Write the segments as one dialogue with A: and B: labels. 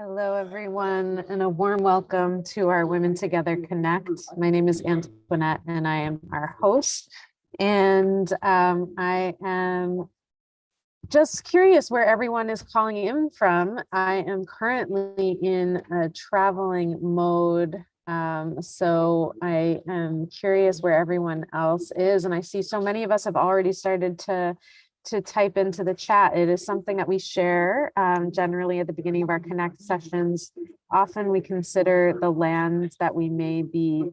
A: Hello, everyone, and a warm welcome to our Women Together Connect. My name is Antoinette, and I am our host. And I am just curious where everyone is calling in from. I am currently in a traveling mode. So I am curious where everyone else is. And I see so many of us have already started to type into the chat. It is something that we share generally at the beginning of our Connect sessions. Often we consider the land that we may be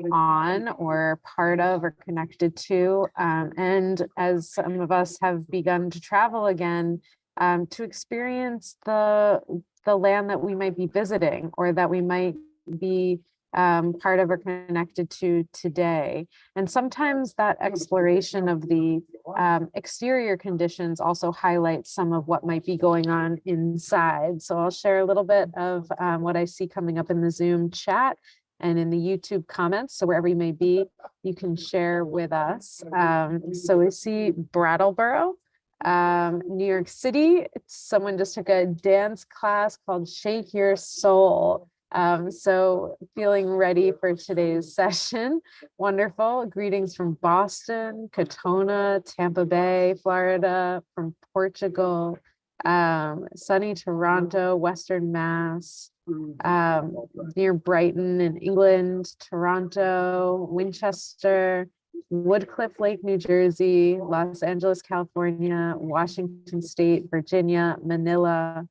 A: on or part of or connected to. And as some of us have begun to travel again, to experience the land that we might be visiting or that we might be part of or connected to today. And sometimes that exploration of the exterior conditions also highlights some of what might be going on inside. So I'll share a little bit of what I see coming up in the Zoom chat and in the YouTube comments. So wherever you may be, you can share with us. So we see Brattleboro, New York City. Someone just took a dance class called Shake Your Soul. So feeling ready for today's session. Wonderful. Greetings from Boston, Katona, Tampa Bay, Florida, from Portugal, sunny Toronto, Western Mass, near Brighton in England, Toronto, Winchester, Woodcliff Lake, New Jersey, Los Angeles, California, Washington State, Virginia, Manila,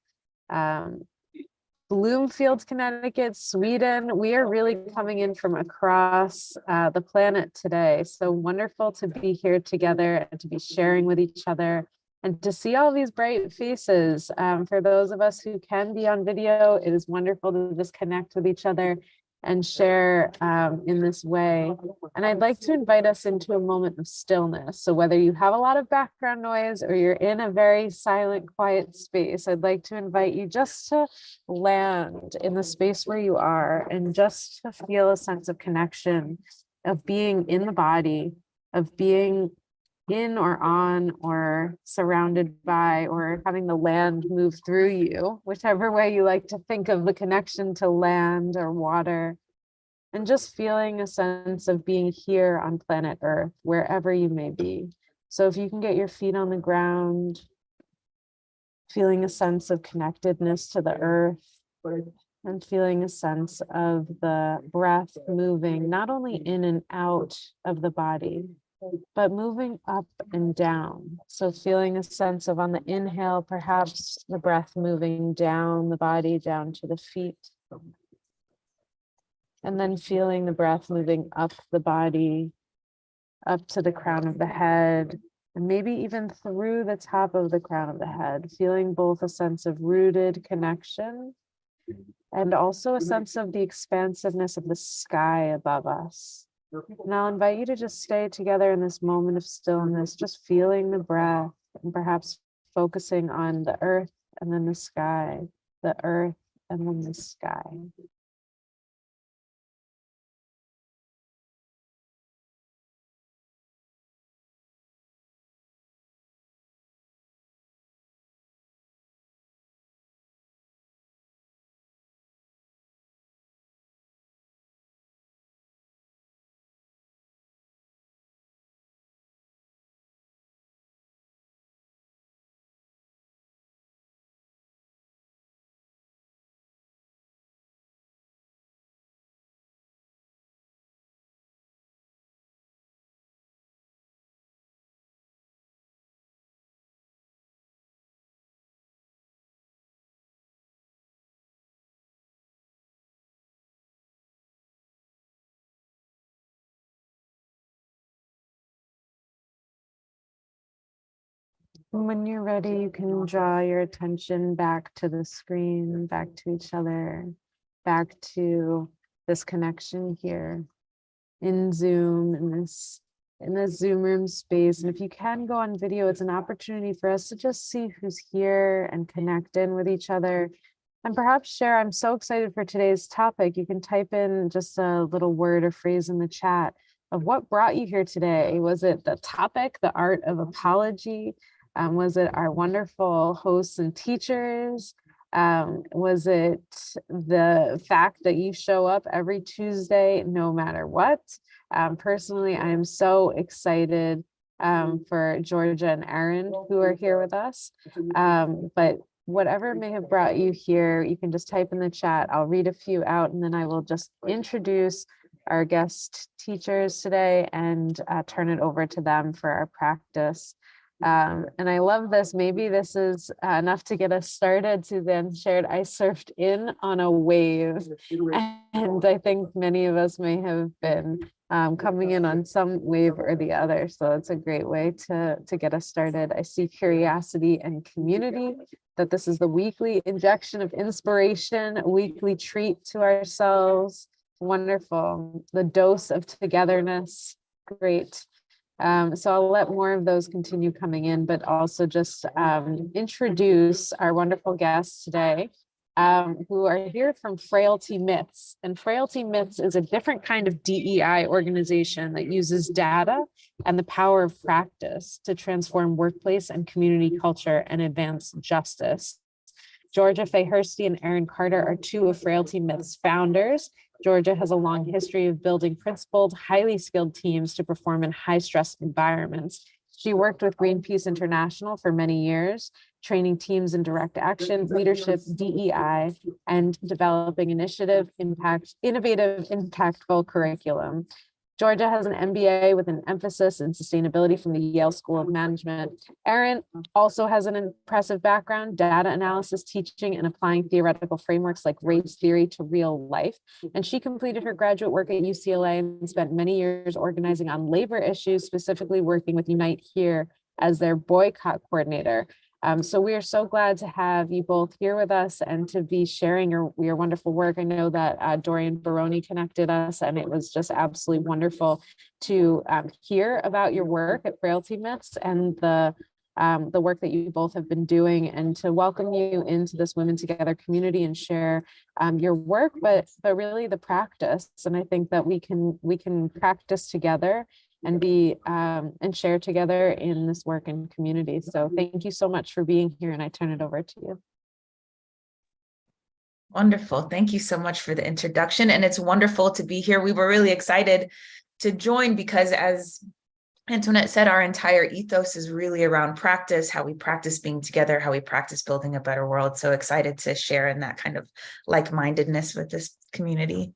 A: Bloomfield, Connecticut, Sweden. We are really coming in from across the planet today. So wonderful to be here together and to be sharing with each other and to see all these bright faces. For those of us who can be on video, it is wonderful to just connect with each other and share in this way. And I'd like to invite us into a moment of stillness. So whether you have a lot of background noise or you're in a very silent, quiet space, I'd like to invite you just to land in the space where you are and just to feel a sense of connection, of being in the body, of being in or on or surrounded by or having the land move through you, whichever way you like to think of the connection to land or water, and just feeling a sense of being here on planet Earth, wherever you may be. So if you can get your feet on the ground, feeling a sense of connectedness to the earth, and feeling a sense of the breath moving not only in and out of the body, but moving up and down. So feeling a sense of on the inhale, perhaps the breath moving down the body, down to the feet. And then feeling the breath moving up the body, up to the crown of the head, and maybe even through the top of the crown of the head, feeling both a sense of rooted connection and also a sense of the expansiveness of the sky above us. And I'll invite you to just stay together in this moment of stillness, just feeling the breath and perhaps focusing on the earth and then the sky, the earth and then the sky. And when you're ready, you can draw your attention back to the screen, back to each other, back to this connection here in Zoom, in the Zoom room space. And if you can go on video, it's an opportunity for us to just see who's here and connect in with each other. And perhaps share, I'm so excited for today's topic. You can type in just a little word or phrase in the chat of what brought you here today. Was it the topic, the art of apology? Was it our wonderful hosts and teachers? Was it the fact that you show up every Tuesday, no matter what? Personally, I am so excited for Georgia and Erinn who are here with us. But whatever may have brought you here, you can just type in the chat. I'll read a few out and then I will just introduce our guest teachers today and turn it over to them for our practice. And I love this. Maybe this is enough to get us started. Suzanne shared, I surfed in on a wave. And I think many of us may have been coming in on some wave or the other. So it's a great way to get us started. I see curiosity and community, that this is the weekly injection of inspiration, a weekly treat to ourselves. Wonderful. The dose of togetherness. Great. So I'll let more of those continue coming in, but also just introduce our wonderful guests today who are here from Frailty Myths. And Frailty Myths is a different kind of DEI organization that uses data and the power of practice to transform workplace and community culture and advance justice. Georgia Faye Hirsty and Erinn Carter are two of Frailty Myth's founders. Georgia has a long history of building principled, highly skilled teams to perform in high-stress environments. She worked with Greenpeace International for many years, training teams in direct action, leadership, DEI, and developing innovative, impactful curriculum. Georgia has an MBA with an emphasis in sustainability from the Yale School of Management. Erinn also has an impressive background, data analysis, teaching, and applying theoretical frameworks like race theory to real life. And she completed her graduate work at UCLA and spent many years organizing on labor issues, specifically working with Unite Here as their boycott coordinator. So we are so glad to have you both here with us and to be sharing your wonderful work. I know that Dorian Baroni connected us, and it was just absolutely wonderful to hear about your work at Frailty Myths and the work that you both have been doing, and to welcome you into this Women Together community and share your work, but really the practice. And I think that we can practice together and be and share together in this work and community. So thank you so much for being here, and I turn it over to you.
B: Wonderful. Thank you so much for the introduction. And it's wonderful to be here. We were really excited to join because, as Antoinette said, our entire ethos is really around practice, how we practice being together, how we practice building a better world. So excited to share in that kind of like-mindedness with this community.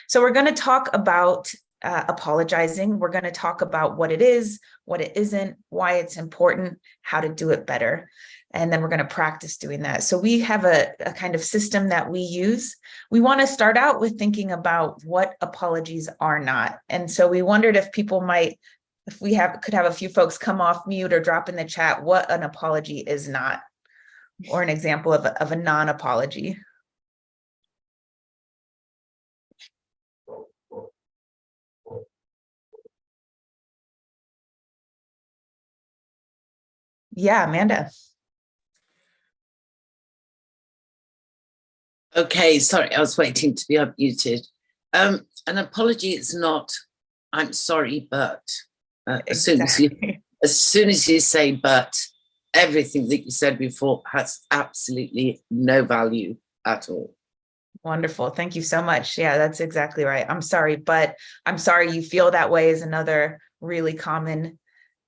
B: So we're going to talk about apologizing. We're going to talk about what it is, what it isn't, why it's important, how to do it better. And then we're going to practice doing that. So we have a kind of system that we use. We want to start out with thinking about what apologies are not. And so we wondered if people might, if we could have a few folks come off mute or drop in the chat what an apology is not, or an example of a non-apology. Yeah, Amanda.
C: Okay, sorry, I was waiting to be unmuted. An apology is not, I'm sorry, but as soon as you say but, everything that you said before has absolutely no value at all.
B: Wonderful. Thank you so much. Yeah, that's exactly right. I'm sorry, but I'm sorry you feel that way is another really common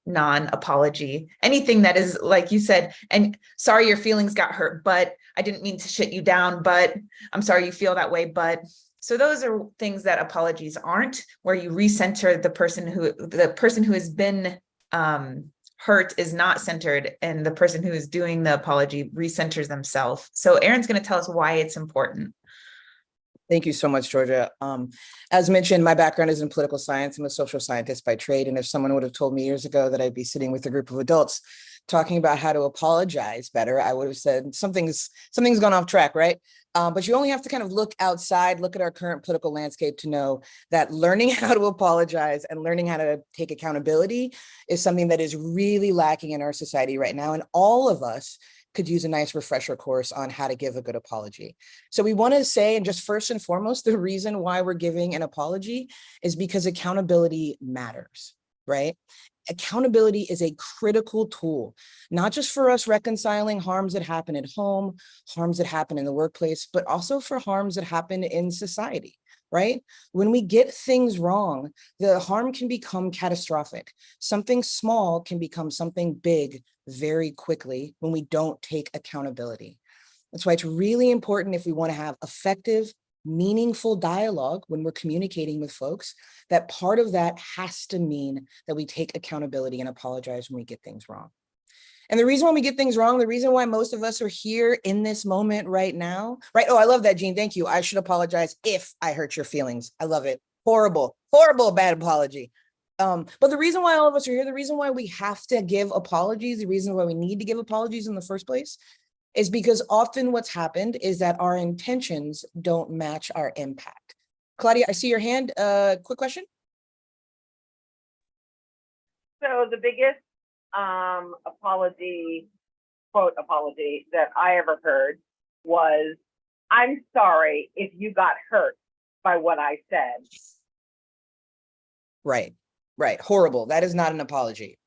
B: non-apology. Anything that is, like you said, and sorry your feelings got hurt, but I didn't mean to shut you down, but I'm sorry you feel that way, but. So those are things that apologies aren't, where you recenter the person who has been hurt is not centered, and the person who is doing the apology recenters themselves. So Erinn's going to tell us why it's important.
D: Thank you so much, Georgia. As mentioned, my background is in political science. I'm a social scientist by trade. And if someone would have told me years ago that I'd be sitting with a group of adults talking about how to apologize better, I would have said something's gone off track, right? But you only have to kind of look outside, look at our current political landscape to know that learning how to apologize and learning how to take accountability is something that is really lacking in our society right now. And all of us could use a nice refresher course on how to give a good apology. So we want to say, and just first and foremost, the reason why we're giving an apology is because accountability matters, right? Accountability is a critical tool, not just for us reconciling harms that happen at home, harms that happen in the workplace, but also for harms that happen in society, right? When we get things wrong, the harm can become catastrophic. Something small can become something big very quickly when we don't take accountability. That's why it's really important, if we want to have effective, meaningful dialogue when we're communicating with folks, that part of that has to mean that we take accountability and apologize when we get things wrong. And the reason why we get things wrong, the reason why most of us are here in this moment right now, right? Oh, I love that, Jean. Thank you. I should apologize if I hurt your feelings. I love it. Horrible, horrible, bad apology. But the reason why all of us are here, the reason why we have to give apologies, the reason why we need to give apologies in the first place is because often what's happened is that our intentions don't match our impact. Claudia, I see your hand. Quick question.
E: So the biggest quote apology that I ever heard was, "I'm sorry if you got hurt by what I said."
D: Right. Horrible. That is not an apology.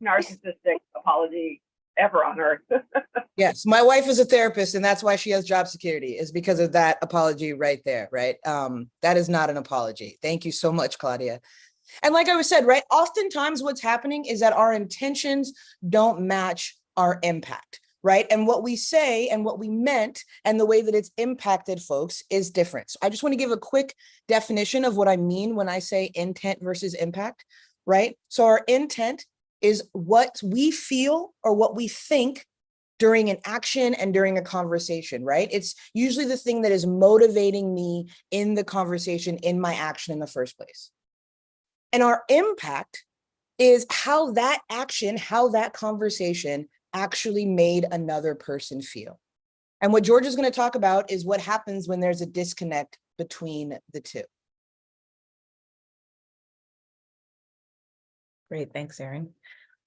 E: Narcissistic apology ever on earth.
D: Yes, my wife is a therapist, and that's why she has job security, is because of that apology right there, right? That is not an apology. Thank you so much, Claudia. And like I was said, right, oftentimes what's happening is that our intentions don't match our impact, right? And what we say and what we meant and the way that it's impacted folks is different. So I just want to give a quick definition of what I mean when I say intent versus impact, right? So our intent is what we feel or what we think during an action and during a conversation, right? It's usually the thing that is motivating me in the conversation, in my action in the first place. And our impact is how that action, how that conversation actually made another person feel. And what George is going to talk about is what happens when there's a disconnect between the two.
B: Great, thanks, Erinn.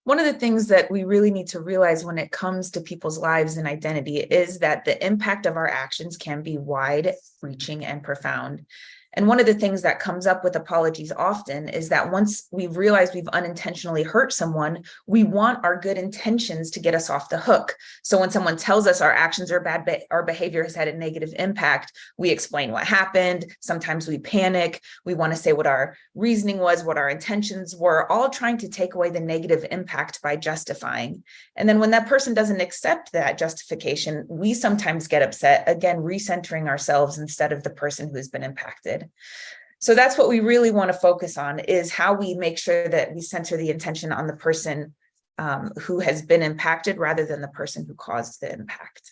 B: One of the things that we really need to realize when it comes to people's lives and identity is that the impact of our actions can be wide-reaching and profound. And one of the things that comes up with apologies often is that once we've realized we've unintentionally hurt someone, we want our good intentions to get us off the hook. So when someone tells us our actions are bad, our behavior has had a negative impact, we explain what happened. Sometimes we panic. We want to say what our reasoning was, what our intentions were, all trying to take away the negative impact by justifying. And then when that person doesn't accept that justification, we sometimes get upset, again, recentering ourselves instead of the person who has been impacted. So that's what we really want to focus on, is how we make sure that we center the intention on the person who has been impacted rather than the person who caused the impact.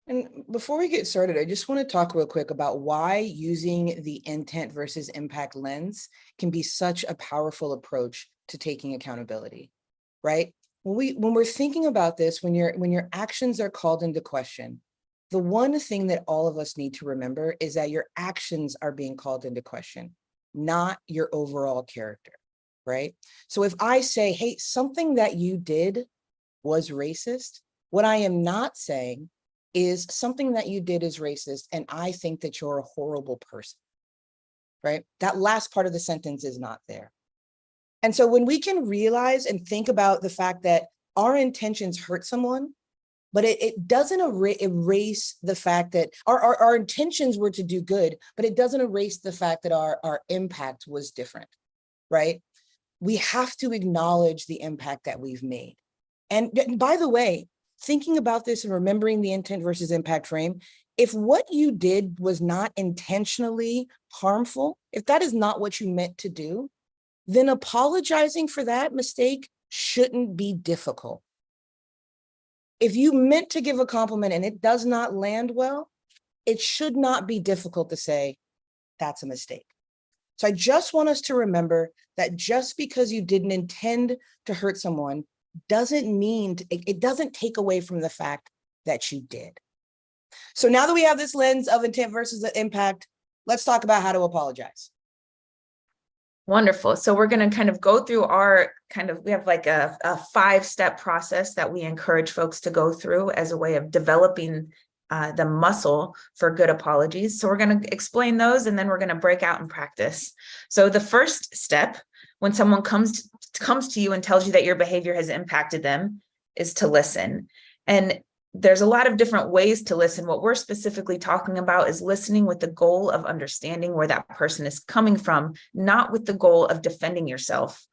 D: And before we get started, I just want to talk real quick about why using the intent versus impact lens can be such a powerful approach to taking accountability, right? When we're thinking about this, when your actions are called into question, the one thing that all of us need to remember is that your actions are being called into question, not your overall character, right? So if I say, hey, something that you did was racist, what I am not saying is something that you did is racist, and I think that you're a horrible person, right? That last part of the sentence is not there. And so when we can realize and think about the fact that our intentions hurt someone, but it doesn't erase the fact that our intentions were to do good, but it doesn't erase the fact that our impact was different, right? We have to acknowledge the impact that we've made. And by the way, thinking about this and remembering the intent versus impact frame, if what you did was not intentionally harmful, if that is not what you meant to do, then apologizing for that mistake shouldn't be difficult. If you meant to give a compliment and it does not land well, it should not be difficult to say, that's a mistake. So I just want us to remember that just because you didn't intend to hurt someone doesn't mean, it doesn't take away from the fact that you did. So now that we have this lens of intent versus the impact, let's talk about how to apologize.
B: Wonderful. So we're going to kind of go through we have like a 5-step process that we encourage folks to go through as a way of developing the muscle for good apologies. So we're going to explain those, and then we're going to break out and practice. So the first step, when someone comes to you and tells you that your behavior has impacted them, is to listen. And there's a lot of different ways to listen. What we're specifically talking about is listening with the goal of understanding where that person is coming from, not with the goal of defending yourself.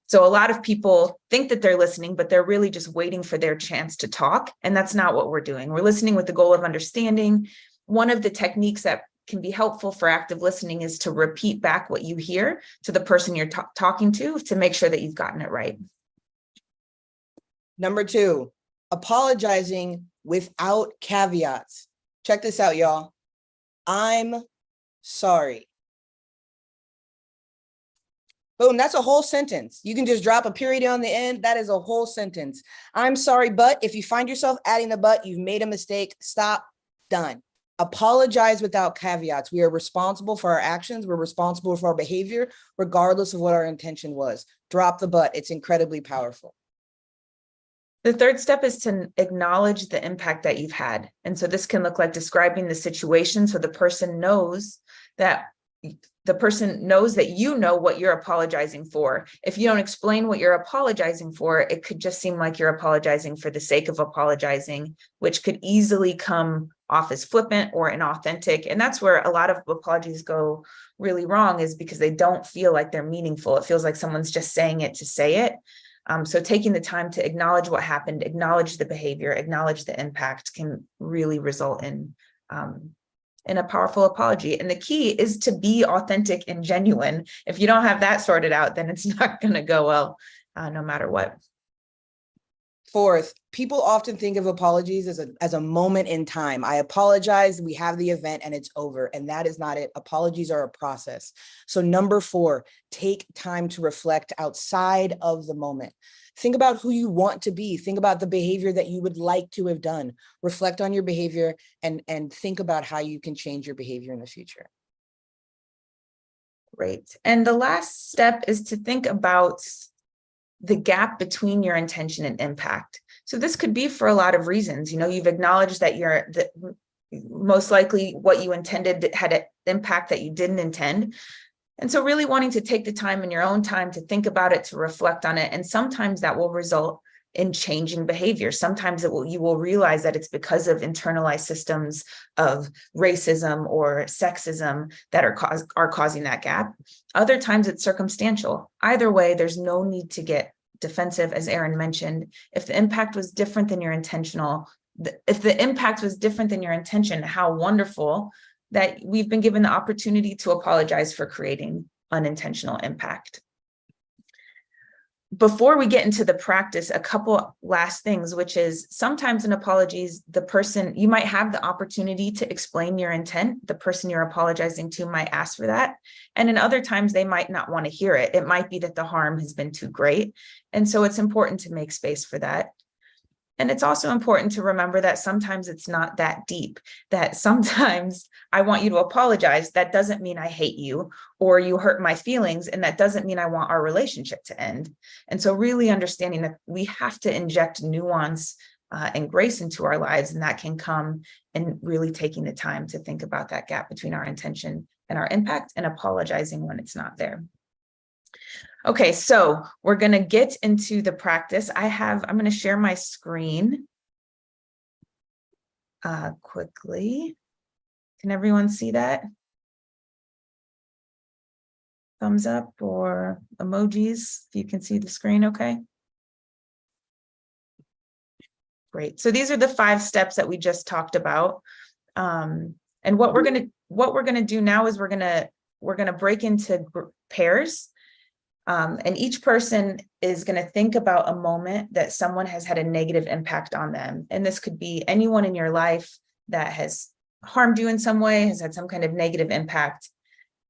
B: So a lot of people think that they're listening, but they're really just waiting for their chance to talk. And that's not what we're doing. We're listening with the goal of understanding. One of the techniques that can be helpful for active listening is to repeat back what you hear to the person you're talking to make sure that you've gotten it right.
D: Number 2, apologizing without caveats. Check this out, y'all. I'm sorry. Boom, that's a whole sentence. You can just drop a period on the end. That is a whole sentence. I'm sorry, but if you find yourself adding the but, you've made a mistake. Stop. Done. Apologize without caveats. We are responsible for our actions. We're responsible for our behavior, regardless of what our intention was. Drop the but. It's incredibly powerful.
B: The third step is to acknowledge the impact that you've had. And so this can look like describing the situation so the person knows that the person knows that you know what you're apologizing for. If you don't explain what you're apologizing for, it could just seem like you're apologizing for the sake of apologizing, which could easily come off as flippant or inauthentic. And that's where a lot of apologies go really wrong, is because they don't feel like they're meaningful. It feels like someone's just saying it to say it. So taking the time to acknowledge what happened, acknowledge the behavior, acknowledge the impact can really result in a powerful apology. And the key is to be authentic and genuine. If you don't have that sorted out, then it's not going to go well, no matter what.
D: Fourth, people often think of apologies as a moment in time. I apologize, we have the event and it's over. And that is not it. Apologies are a process. So number 4, take time to reflect outside of the moment. Think about who you want to be. Think about the behavior that you would like to have done. Reflect on your behavior and think about how you can change your behavior in the future.
B: Great. And the last step is to think about the gap between your intention and impact. So this could be for a lot of reasons. You know, you've acknowledged that most likely what you intended had an impact that you didn't intend. And so really wanting to take the time in your own time to think about it, to reflect on it. And sometimes that will result in changing behavior. Sometimes you will realize that it's because of internalized systems of racism or sexism that are causing that gap. Other times it's circumstantial. Either way, there's no need to get defensive, as Erinn mentioned. If the impact was different than your intention, how wonderful that we've been given the opportunity to apologize for creating unintentional impact. Before we get into the practice, a couple last things, which is sometimes in apologies, you might have the opportunity to explain your intent. The person you're apologizing to might ask for that. And in other times, they might not want to hear it. It might be that the harm has been too great. And so it's important to make space for that. And it's also important to remember that sometimes it's not that deep, that sometimes I want you to apologize. That doesn't mean I hate you or you hurt my feelings. And that doesn't mean I want our relationship to end. And so really understanding that we have to inject nuance and grace into our lives. And that can come in really taking the time to think about that gap between our intention and our impact and apologizing when it's not there. Okay, so we're going to get into the practice. I'm going to share my screen quickly. Can everyone see that? Thumbs up or emojis if you can see the screen, okay? Great. So these are the 5 steps that we just talked about. And what we're going to do now is we're going to break into pairs. And each person is going to think about a moment that someone has had a negative impact on them. And this could be anyone in your life that has harmed you in some way, has had some kind of negative impact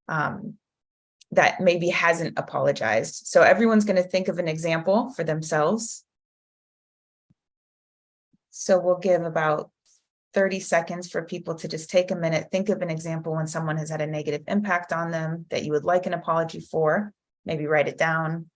B: that maybe hasn't apologized. So everyone's going to think of an example for themselves. So we'll give about 30 seconds for people to just take a minute, think of an example when someone has had a negative impact on them that you would like an apology for. Maybe write it down.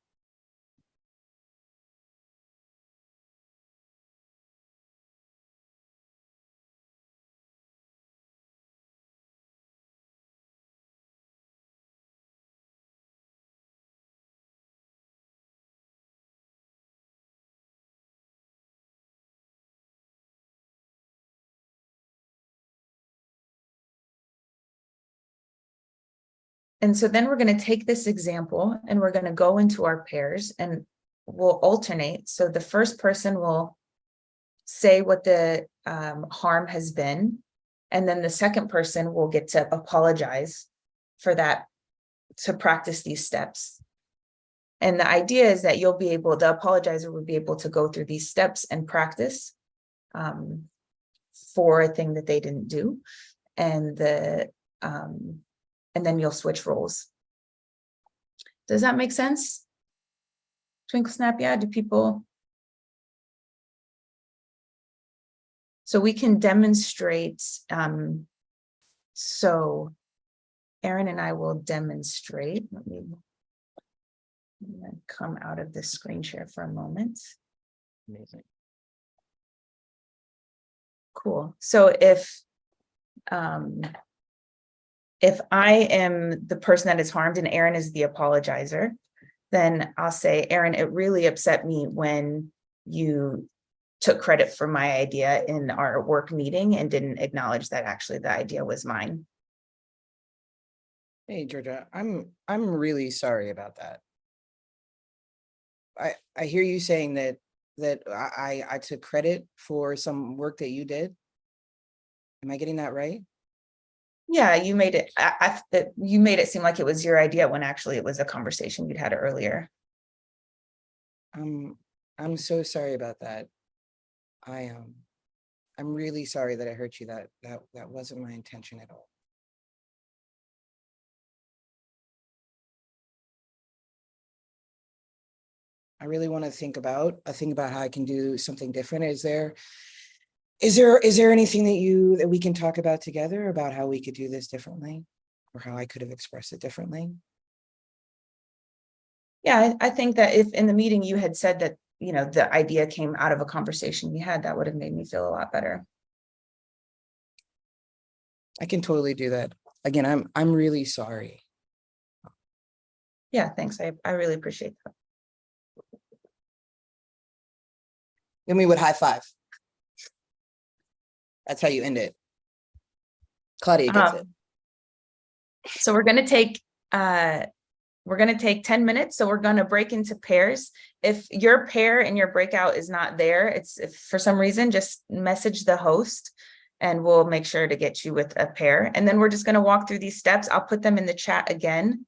B: And so then we're going to take this example and we're going to go into our pairs and we'll alternate. So the first person will say what the harm has been. And then the second person will get to apologize for that, to practice these steps. And the idea is that the apologizer will be able to go through these steps and practice for a thing that they didn't do. And then you'll switch roles. Does that make sense? Twinkle, snap, yeah, do people? So we can demonstrate. So Erinn and I will demonstrate. Let me come out of this screen share for a moment.
D: Amazing.
B: Cool. So if if I am the person that is harmed and Erinn is the apologizer, then I'll say, Erinn, it really upset me when you took credit for my idea in our work meeting and didn't acknowledge that actually the idea was mine.
D: Hey, Georgia, I'm really sorry about that. I hear you saying that I took credit for some work that you did. Am I getting that right?
B: Yeah, you made it. You made it seem like it was your idea when actually it was a conversation you'd had earlier.
D: I'm so sorry about that. I'm really sorry that I hurt you. That wasn't my intention at all. I really want to think about how I can do something different. Is there anything that we can talk about together about how we could do this differently, or how I could have expressed it differently?
B: Yeah, I think that if in the meeting you had said that, you know, the idea came out of a conversation we had, that would have made me feel a lot better.
D: I can totally do that. Again, I'm really sorry.
B: Yeah, thanks. I really appreciate that.
D: Then we would high five. That's how you end it. Claudia gets it.
B: So we're going to take 10 minutes. So we're going to break into pairs. If your pair in your breakout is not there, if for some reason, just message the host and we'll make sure to get you with a pair. And then we're just going to walk through these steps. I'll put them in the chat again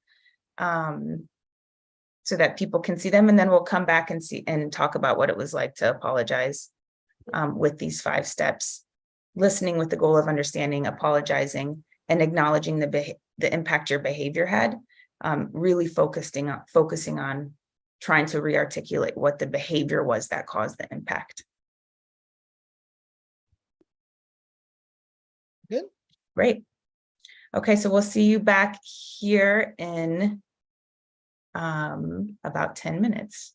B: so that people can see them. And then we'll come back and talk about what it was like to apologize with these 5 steps. Listening with the goal of understanding, apologizing, and acknowledging the impact your behavior had. Really focusing on trying to re-articulate what the behavior was that caused the impact.
D: Good.
B: Great. Okay, so we'll see you back here in about 10 minutes.